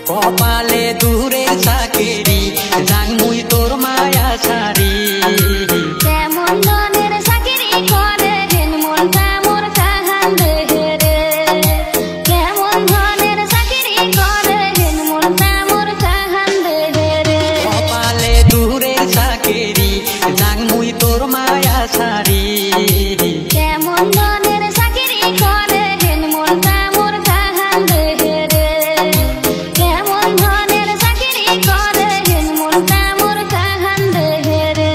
কপালে দূরের চাকরি যাং মুই তোর মায়া ছাড়ি কেমন ধনের চাকরি করে হেন মনটা মোর কাহান দেহে রে কেমন ধনের চাকরি করে হেন মনটা মোর কাহান দেহে রে কপালে দূরের চাকরি যাং মুই তোর মায়া ছাড়ি কেমন ধনের চাকরি করে হেন মনটা মোর কাহান দেহে রে কেমন ধনের চাকরি করে হেন মনটা মোর কাহান দেহে রে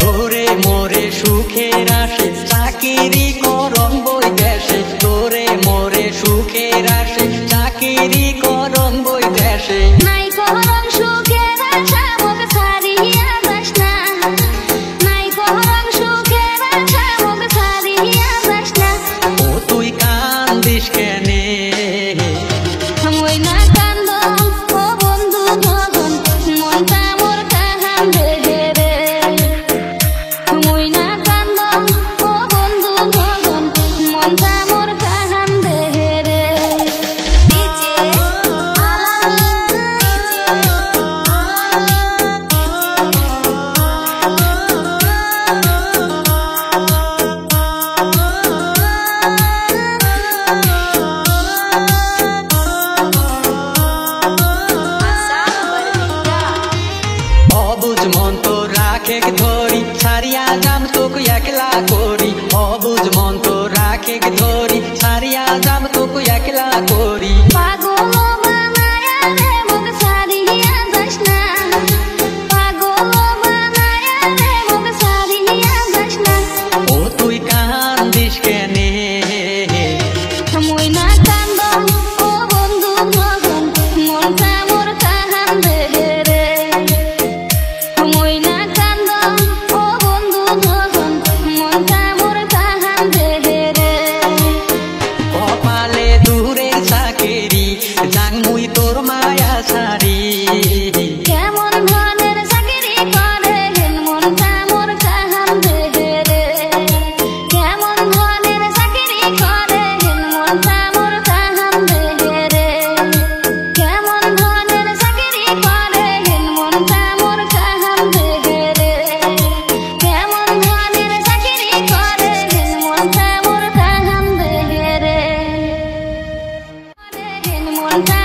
তোরে মোরে সুখের আসে চাকরি করম বই দেশে তোরে মোরে সুখের আসে চাকরি করম বই দেশে নাই করম সুখের আশা মোক ছাড়িয়া যাস না নাই করম সুখের আশা মোক ছাড়িয়া যাস না ও তুই কান্দিস কেনে মই না কান্দম ও বন্ধু ভগন মনটা মোর কাহান দেহে রে মই না কান্দম ও বন্ধু ভগন মনটা মোর কাহান দেহে রে অবুঝ মন তো রাখে ধরি ছাড়িয়া যাম তোকে একলা করি অবুঝ মন তো রাখে ধরি ছাড়িয়া যাম তোকে একলা করি পাগল বানায়া রে মোক ছাড়িয়া যাস না পাগল বানায়া রে মোক ছাড়িয়া যাস না ও তুই কান্দিস কেনে মই না কান্দম ও বন্ধু ভগন মনটা মোর কাহান দেহে রে মই না কান্দম ও বন্ধু ভগন মনটা মোর কাহান দেহে রে কপালে দূরের চাকরি যাং মুই তোর মায়া ছাড়ি কেমন ধনের চাকরি করে হেন মনটা মোর কাহান দেহে রে কেমন ধনের চাকরি করে হেন মনটা মোর কাহান দেহে রে কেমন ধনের চাকরি করে হেন মনটা মোর কাহান দেহে রে কেমন ধনের চাকরি করে হেন মনটা মোর কাহান দেহে রে হেন মনটা